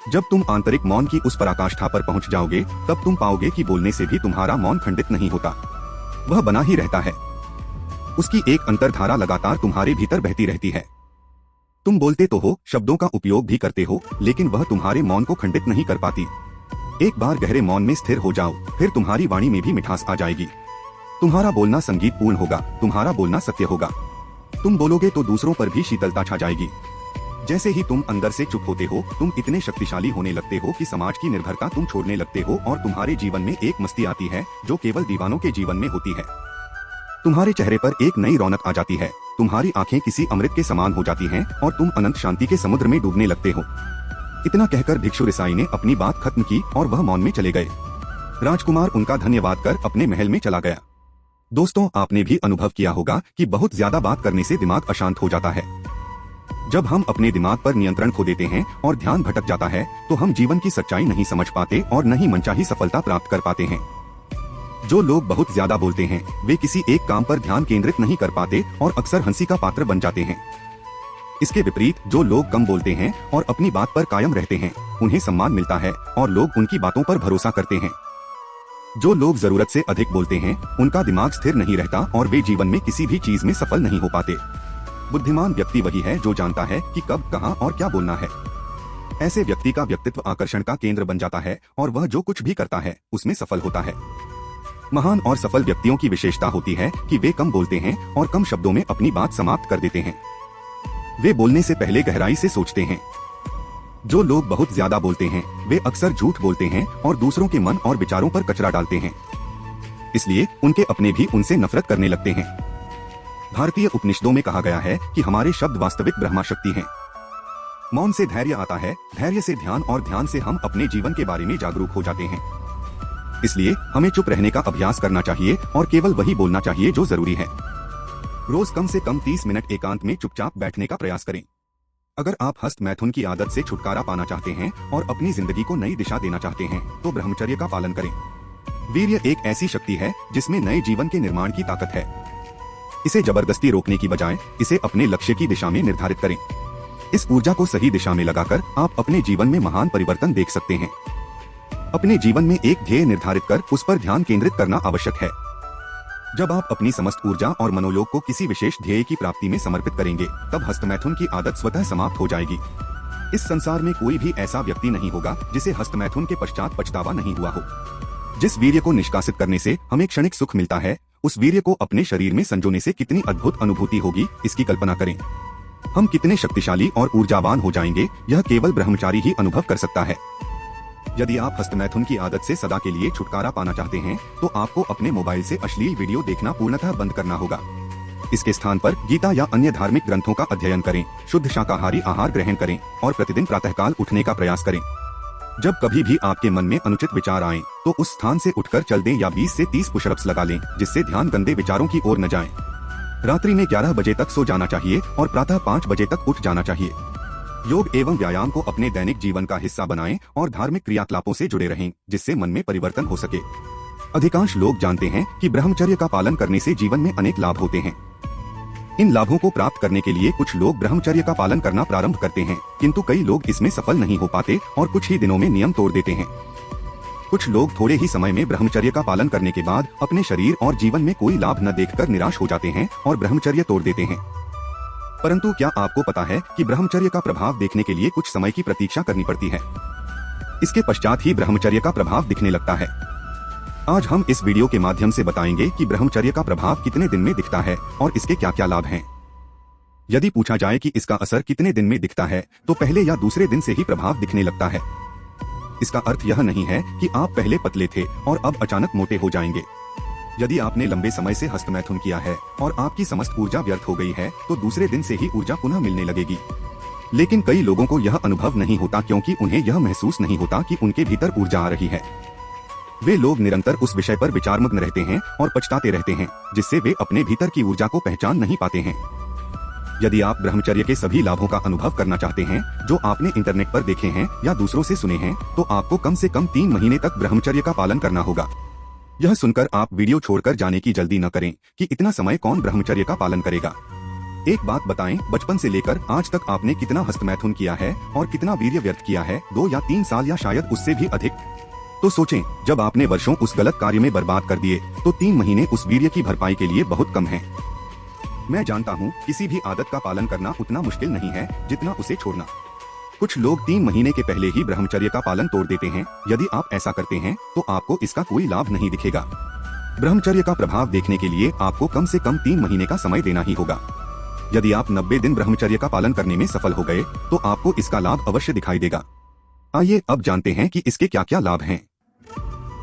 Speaker 1: जब तुम आंतरिक मौन की उस पराकाष्ठा पर पहुंच जाओगे तब तुम पाओगे कि बोलने से भी तुम्हारा मौन खंडित नहीं होता, वह बना ही रहता है। उसकी एक अंतर्धारा लगातार तुम्हारे भीतर बहती रहती है। तुम बोलते तो हो, शब्दों का उपयोग भी करते हो, लेकिन वह तुम्हारे मौन को खंडित नहीं कर पाती। एक बार गहरे मौन में स्थिर हो जाओ, फिर तुम्हारी वाणी में भी मिठास आ जाएगी। तुम्हारा बोलना संगीतपूर्ण होगा, तुम्हारा बोलना सत्य होगा। तुम बोलोगे तो दूसरों पर भी शीतलता छा जाएगी। जैसे ही तुम अंदर से चुप होते हो, तुम इतने शक्तिशाली होने लगते हो कि समाज की निर्भरता तुम छोड़ने लगते हो और तुम्हारे जीवन में एक मस्ती आती है जो केवल दीवानों के जीवन में होती है। तुम्हारे चेहरे पर एक नई रौनक आ जाती है, तुम्हारी आंखें किसी अमृत के समान हो जाती हैं और तुम अनंत शांति के समुद्र में डूबने लगते हो। इतना कहकर भिक्षु रिसाई ने अपनी बात खत्म की और वह मौन में चले गए। राजकुमार उनका धन्यवाद कर अपने महल में चला गया। दोस्तों, आपने भी अनुभव किया होगा कि बहुत ज्यादा बात करने से दिमाग अशांत हो जाता है। जब हम अपने दिमाग पर नियंत्रण खो देते हैं और ध्यान भटक जाता है तो हम जीवन की सच्चाई नहीं समझ पाते और न ही मनचाही सफलता प्राप्त कर पाते हैं। जो लोग बहुत ज्यादा बोलते हैं वे किसी एक काम पर ध्यान केंद्रित नहीं कर पाते और अक्सर हंसी का पात्र बन जाते हैं। इसके विपरीत जो लोग कम बोलते हैं और अपनी बात पर कायम रहते हैं, उन्हें सम्मान मिलता है और लोग उनकी बातों पर भरोसा करते हैं। जो लोग जरूरत से अधिक बोलते हैं, उनका दिमाग स्थिर नहीं रहता और वे जीवन में किसी भी चीज में सफल नहीं हो पाते। बुद्धिमान व्यक्ति वही है जो जानता है कि कब, कहां और क्या बोलना है। ऐसे व्यक्ति का व्यक्तित्व आकर्षण का केंद्र बन जाता है और वह जो कुछ भी करता है उसमें सफल होता है। महान और सफल व्यक्तियों की विशेषता होती है कि वे कम बोलते हैं और कम शब्दों में अपनी बात समाप्त कर देते हैं। वे बोलने से पहले गहराई से सोचते हैं। जो लोग बहुत ज्यादा बोलते हैं, वे अक्सर झूठ बोलते हैं और दूसरों के मन और विचारों पर कचरा डालते हैं। इसलिए उनके अपने भी उनसे नफरत करने लगते हैं। भारतीय उपनिषदों में कहा गया है कि हमारे शब्द वास्तविक ब्रह्मा शक्ति हैं। मौन से धैर्य आता है, धैर्य से ध्यान और ध्यान से हम अपने जीवन के बारे में जागरूक हो जाते हैं। इसलिए हमें चुप रहने का अभ्यास करना चाहिए और केवल वही बोलना चाहिए जो जरूरी है। रोज कम से कम 30 मिनट एकांत में चुपचाप बैठने का प्रयास करें। अगर आप हस्त मैथुन की आदत से छुटकारा पाना चाहते हैं और अपनी जिंदगी को नई दिशा देना चाहते हैं, तो ब्रह्मचर्य का पालन करें। वीर्य एक ऐसी शक्ति है जिसमें नए जीवन के निर्माण की ताकत है। इसे जबरदस्ती रोकने की बजाय इसे अपने लक्ष्य की दिशा में निर्धारित करें। इस ऊर्जा को सही दिशा में लगाकर आप अपने जीवन में महान परिवर्तन देख सकते हैं। अपने जीवन में एक ध्येय निर्धारित कर उस पर ध्यान केंद्रित करना आवश्यक है। जब आप अपनी समस्त ऊर्जा और मनोयोग को किसी विशेष ध्येय की प्राप्ति में समर्पित करेंगे, तब हस्तमैथुन की आदत स्वतः समाप्त हो जाएगी। इस संसार में कोई भी ऐसा व्यक्ति नहीं होगा जिसे हस्तमैथुन के पश्चात पछतावा नहीं हुआ हो। जिस वीर्य को निष्कासित करने से हमें क्षणिक सुख मिलता है, उस वीर्य को अपने शरीर में संजोने से कितनी अद्भुत अनुभूति होगी, इसकी कल्पना करें। हम कितने शक्तिशाली और ऊर्जावान हो जाएंगे, यह केवल ब्रह्मचारी ही अनुभव कर सकता है। यदि आप हस्तमैथुन की आदत से सदा के लिए छुटकारा पाना चाहते हैं, तो आपको अपने मोबाइल से अश्लील वीडियो देखना पूर्णतः बंद करना होगा। इसके स्थान पर गीता या अन्य धार्मिक ग्रंथों का अध्ययन करें, शुद्ध शाकाहारी आहार ग्रहण करें और प्रतिदिन प्रातःकाल उठने का प्रयास करें। जब कभी भी आपके मन में अनुचित विचार आए, तो उस स्थान से उठकर चल दें या 20 से 30 पुशअप्स लगा लें, जिससे ध्यान गंदे विचारों की ओर न जाए। रात्रि में 11 बजे तक सो जाना चाहिए और प्रातः 5 बजे तक उठ जाना चाहिए। योग एवं व्यायाम को अपने दैनिक जीवन का हिस्सा बनाएं और धार्मिक क्रियाकलापों से जुड़े रहें, जिससे मन में परिवर्तन हो सके। अधिकांश लोग जानते हैं कि ब्रह्मचर्य का पालन करने से जीवन में अनेक लाभ होते हैं। इन लाभों को प्राप्त करने के लिए कुछ लोग ब्रह्मचर्य का पालन करना प्रारंभ करते हैं, किंतु कई लोग इसमें सफल नहीं हो पाते और कुछ ही दिनों में नियम तोड़ देते हैं। कुछ लोग थोड़े ही समय में ब्रह्मचर्य का पालन करने के बाद अपने शरीर और जीवन में कोई लाभ न देखकर निराश हो जाते हैं और ब्रह्मचर्य तोड़ देते हैं। परंतु क्या आपको पता है कि ब्रह्मचर्य का प्रभाव देखने के लिए कुछ समय की प्रतीक्षा करनी पड़ती है। इसके पश्चात ही ब्रह्मचर्य का प्रभाव दिखने लगता है। आज हम इस वीडियो के माध्यम से बताएंगे कि ब्रह्मचर्य का प्रभाव कितने दिन में दिखता है और इसके क्या क्या लाभ हैं। यदि पूछा जाए कि इसका असर कितने दिन में दिखता है, तो पहले या दूसरे दिन से ही प्रभाव दिखने लगता है। इसका अर्थ यह नहीं है कि आप पहले पतले थे और अब अचानक मोटे हो जाएंगे। यदि आपने लंबे समय से हस्तमैथुन किया है और आपकी समस्त ऊर्जा व्यर्थ हो गई है, तो दूसरे दिन से ही ऊर्जा पुनः मिलने लगेगी। लेकिन कई लोगों को यह अनुभव नहीं होता, क्योंकि उन्हें यह महसूस नहीं होता कि उनके भीतर ऊर्जा आ रही है। वे लोग निरंतर उस विषय पर विचारमग्न रहते हैं और पछताते रहते हैं, जिससे वे अपने भीतर की ऊर्जा को पहचान नहीं पाते हैं। यदि आप ब्रह्मचर्य के सभी लाभों का अनुभव करना चाहते हैं, जो आपने इंटरनेट पर देखे हैं या दूसरों से सुने हैं, तो आपको कम से कम 3 महीने तक ब्रह्मचर्य का पालन करना होगा। यह सुनकर आप वीडियो छोड़कर जाने की जल्दी न करें कि इतना समय कौन ब्रह्मचर्य का पालन करेगा। एक बात बताएं, बचपन से लेकर आज तक आपने कितना हस्तमैथुन किया है और कितना वीर्य व्यर्थ किया है? 2 या 3 साल या शायद उससे भी अधिक? तो सोचें, जब आपने वर्षों उस गलत कार्य में बर्बाद कर दिए, तो 3 महीने उस वीर्य की भरपाई के लिए बहुत कम है। मैं जानता हूँ किसी भी आदत का पालन करना उतना मुश्किल नहीं है जितना उसे छोड़ना। कुछ लोग 3 महीने के पहले ही ब्रह्मचर्य का पालन तोड़ देते हैं। यदि आप ऐसा करते हैं, तो आपको इसका कोई लाभ नहीं दिखेगा। ब्रह्मचर्य का प्रभाव देखने के लिए आपको कम से कम 3 महीने का समय देना ही होगा। यदि आप 90 दिन ब्रह्मचर्य का पालन करने में सफल हो गए, तो आपको इसका लाभ अवश्य दिखाई देगा। आइए अब जानते हैं कि इसके क्या क्या लाभ हैं।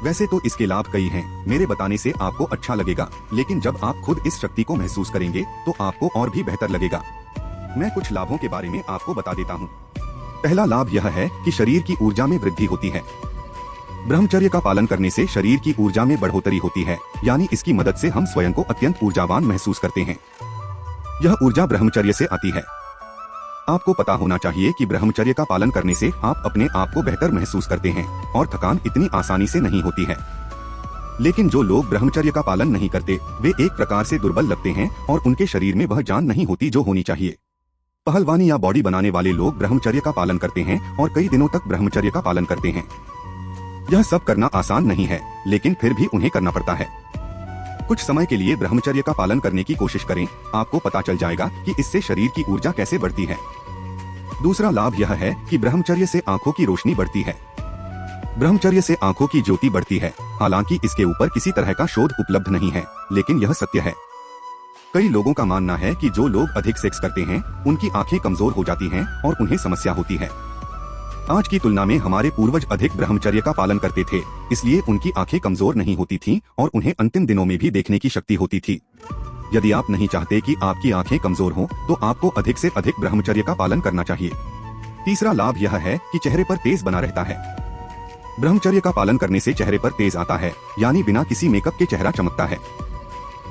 Speaker 1: वैसे तो इसके लाभ कई हैं, मेरे बताने से आपको अच्छा लगेगा, लेकिन जब आप खुद इस शक्ति को महसूस करेंगे, तो आपको और भी बेहतर लगेगा। मैं कुछ लाभों के बारे में आपको बता देता हूँ। पहला लाभ यह है कि शरीर की ऊर्जा में वृद्धि होती है। ब्रह्मचर्य का पालन करने से शरीर की ऊर्जा में बढ़ोतरी होती है, यानी इसकी मदद से हम स्वयं को अत्यंत ऊर्जावान महसूस करते हैं। यह ऊर्जा ब्रह्मचर्य से आती है। आपको पता होना चाहिए कि ब्रह्मचर्य का पालन करने से आप अपने आप को बेहतर महसूस करते हैं और थकान इतनी आसानी से नहीं होती है। लेकिन जो लोग ब्रह्मचर्य का पालन नहीं करते, वे एक प्रकार से दुर्बल लगते हैं और उनके शरीर में वह जान नहीं होती जो होनी चाहिए। पहलवानी या बॉडी बनाने वाले लोग ब्रह्मचर्य का पालन करते हैं और कई दिनों तक ब्रह्मचर्य का पालन करते हैं। यह सब करना आसान नहीं है, लेकिन फिर भी उन्हें करना पड़ता है। कुछ समय के लिए ब्रह्मचर्य का पालन करने की कोशिश करें, आपको पता चल जाएगा कि इससे शरीर की ऊर्जा कैसे बढ़ती है। दूसरा लाभ यह है कि ब्रह्मचर्य से आंखों की रोशनी बढ़ती है। ब्रह्मचर्य से आंखों की ज्योति बढ़ती है। हालांकि इसके ऊपर किसी तरह का शोध उपलब्ध नहीं है, लेकिन यह सत्य है। कई लोगों का मानना है कि जो लोग अधिक सेक्स करते हैं उनकी आंखें कमजोर हो जाती हैं और उन्हें समस्या होती है। आज की तुलना में हमारे पूर्वज अधिक ब्रह्मचर्य का पालन करते थे, इसलिए उनकी आंखें कमजोर नहीं होती थीं और उन्हें अंतिम दिनों में भी देखने की शक्ति होती थी। यदि आप नहीं चाहते कि आपकी आंखें कमजोर हों, तो आपको अधिक से अधिक ब्रह्मचर्य का पालन करना चाहिए। तीसरा लाभ यह है कि चेहरे पर तेज बना रहता है। ब्रह्मचर्य का पालन करने से चेहरे पर तेज आता है, यानी बिना किसी मेकअप के चेहरा चमकता है।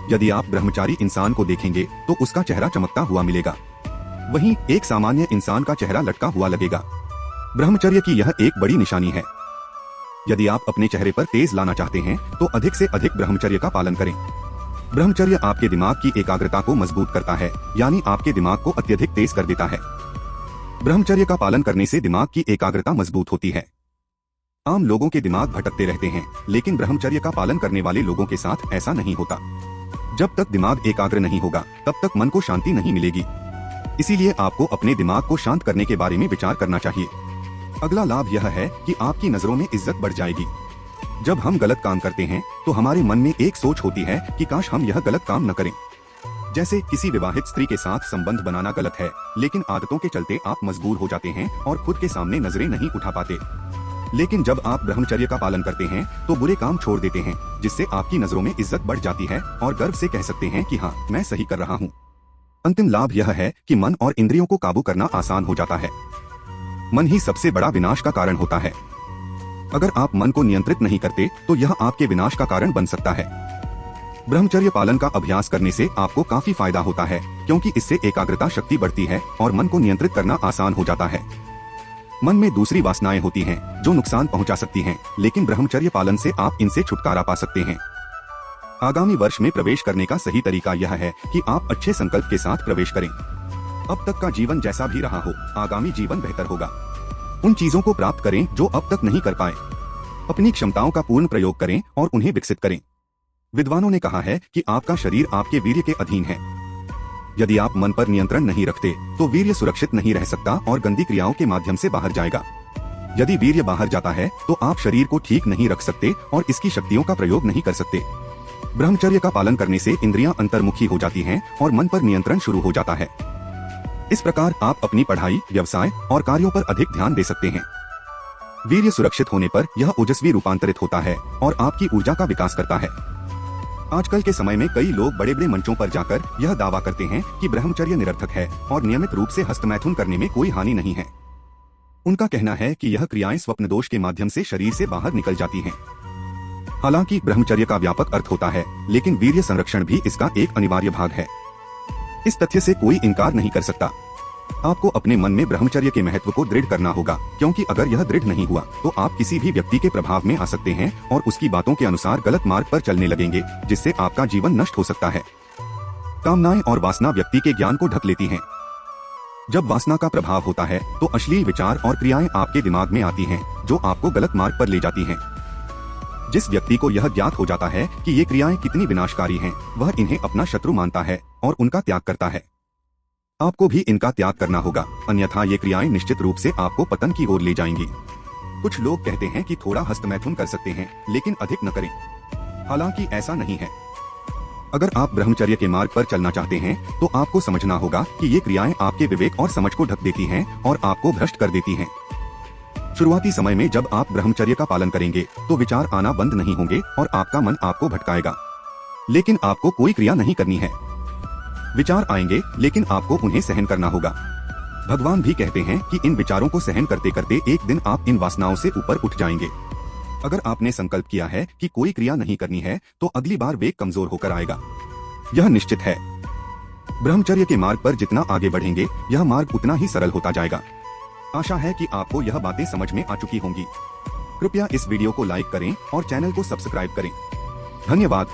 Speaker 1: यदि आप ब्रह्मचारी इंसान को देखेंगे तो उसका चेहरा चमकता हुआ मिलेगा, वहीं एक सामान्य इंसान का चेहरा लटका हुआ लगेगा। ब्रह्मचर्य की यह एक बड़ी निशानी है। यदि आप अपने चेहरे पर तेज लाना चाहते हैं तो अधिक से अधिक ब्रह्मचर्य का पालन करें। ब्रह्मचर्य आपके दिमाग की एकाग्रता को मजबूत करता है, यानी आपके दिमाग को अत्यधिक तेज कर देता है। ब्रह्मचर्य का पालन करने से दिमाग की एकाग्रता मजबूत होती है। आम लोगों के दिमाग भटकते रहते हैं, लेकिन ब्रह्मचर्य का पालन करने वाले लोगों के साथ ऐसा नहीं होता। जब तक दिमाग एकाग्र नहीं होगा, तब तक मन को शांति नहीं मिलेगी। इसीलिए आपको अपने दिमाग को शांत करने के बारे में विचार करना चाहिए। अगला लाभ यह है कि आपकी नजरों में इज्जत बढ़ जाएगी। जब हम गलत काम करते हैं तो हमारे मन में एक सोच होती है कि काश हम यह गलत काम न करें। जैसे किसी विवाहित स्त्री के साथ संबंध बनाना गलत है, लेकिन आदतों के चलते आप मजबूर हो जाते हैं और खुद के सामने नजरें नहीं उठा पाते। लेकिन जब आप ब्रह्मचर्य का पालन करते हैं तो बुरे काम छोड़ देते हैं, जिससे आपकी नजरों में इज्जत बढ़ जाती है और गर्व से कह सकते हैं कि हाँ, मैं सही कर रहा हूँ। अंतिम लाभ यह है कि मन और इंद्रियों को काबू करना आसान हो जाता है। मन ही सबसे बड़ा विनाश का कारण होता है। अगर आप मन को नियंत्रित नहीं करते तो यह आपके विनाश का कारण बन सकता है। ब्रह्मचर्य पालन का अभ्यास करने से आपको काफी फायदा होता है, क्योंकि इससे एकाग्रता शक्ति बढ़ती है और मन को नियंत्रित करना आसान हो जाता है। मन में दूसरी वासनाएं होती हैं जो नुकसान पहुंचा सकती हैं, लेकिन ब्रह्मचर्य पालन से आप इनसे छुटकारा पा सकते हैं। आगामी वर्ष में प्रवेश करने का सही तरीका यह है कि आप अच्छे संकल्प के साथ प्रवेश करें। अब तक का जीवन जैसा भी रहा हो, आगामी जीवन बेहतर होगा। उन चीजों को प्राप्त करें जो अब तक नहीं कर पाए। अपनी क्षमताओं का पूर्ण प्रयोग करें और उन्हें विकसित करें। विद्वानों ने कहा है कि आपका शरीर आपके वीर्य के अधीन है। यदि आप मन पर नियंत्रण नहीं रखते तो वीर्य सुरक्षित नहीं रह सकता और गंदी क्रियाओं के माध्यम से बाहर जाएगा। यदि वीर्य बाहर जाता है तो आप शरीर को ठीक नहीं रख सकते और इसकी शक्तियों का प्रयोग नहीं कर सकते। ब्रह्मचर्य का पालन करने से इंद्रियां अंतर्मुखी हो जाती हैं और मन पर नियंत्रण शुरू हो जाता है। इस प्रकार आप अपनी पढ़ाई, व्यवसाय और कार्यों पर अधिक ध्यान दे सकते हैं। वीर्य सुरक्षित होने पर यह ओजस्वी रूपांतरित होता है और आपकी ऊर्जा का विकास करता है। आजकल के समय में कई लोग बड़े बड़े मंचों पर जाकर यह दावा करते हैं कि ब्रह्मचर्य निरर्थक है और नियमित रूप से हस्तमैथुन करने में कोई हानि नहीं है। उनका कहना है कि यह क्रियाएं स्वप्न दोष के माध्यम से शरीर से बाहर निकल जाती हैं। हालांकि ब्रह्मचर्य का व्यापक अर्थ होता है, लेकिन वीर्य संरक्षण भी इसका एक अनिवार्य भाग है। इस तथ्य से कोई इनकार नहीं कर सकता। आपको अपने मन में ब्रह्मचर्य के महत्व को दृढ़ करना होगा, क्योंकि अगर यह दृढ़ नहीं हुआ तो आप किसी भी व्यक्ति के प्रभाव में आ सकते हैं और उसकी बातों के अनुसार गलत मार्ग पर चलने लगेंगे, जिससे आपका जीवन नष्ट हो सकता है। कामनाएं और वासना व्यक्ति के ज्ञान को ढक लेती हैं। जब वासना का प्रभाव होता है तो अश्लील विचार और क्रियाएं आपके दिमाग में आती हैं, जो आपको गलत मार्ग पर ले जाती हैं। जिस व्यक्ति को यह ज्ञात हो जाता है कि ये क्रियाएं कितनी विनाशकारी हैं, वह इन्हें अपना शत्रु मानता है और उनका त्याग करता है। आपको भी इनका त्याग करना होगा, अन्यथा ये क्रियाएं निश्चित रूप से आपको पतन की ओर ले जाएंगी। कुछ लोग कहते हैं कि थोड़ा हस्तमैथुन कर सकते हैं, लेकिन अधिक न करें। हालांकि ऐसा नहीं है। अगर आप ब्रह्मचर्य के मार्ग पर चलना चाहते हैं तो आपको समझना होगा कि ये क्रियाएं आपके विवेक और समझ को ढक देती हैं और आपको भ्रष्ट कर देती हैं। शुरुआती समय में जब आप ब्रह्मचर्य का पालन करेंगे तो विचार आना बंद नहीं होंगे और आपका मन आपको भटकाएगा, लेकिन आपको कोई क्रिया नहीं करनी है। विचार आएंगे, लेकिन आपको उन्हें सहन करना होगा। भगवान भी कहते हैं कि इन विचारों को सहन करते करते एक दिन आप इन वासनाओं से ऊपर उठ जाएंगे। अगर आपने संकल्प किया है कि कोई क्रिया नहीं करनी है तो अगली बार वेग कमजोर होकर आएगा, यह निश्चित है। ब्रह्मचर्य के मार्ग पर जितना आगे बढ़ेंगे, यह मार्ग उतना ही सरल होता जाएगा। आशा है कि आपको यह बातें समझ में आ चुकी होंगी। कृपया इस वीडियो को लाइक करें और चैनल को सब्सक्राइब करें। धन्यवाद।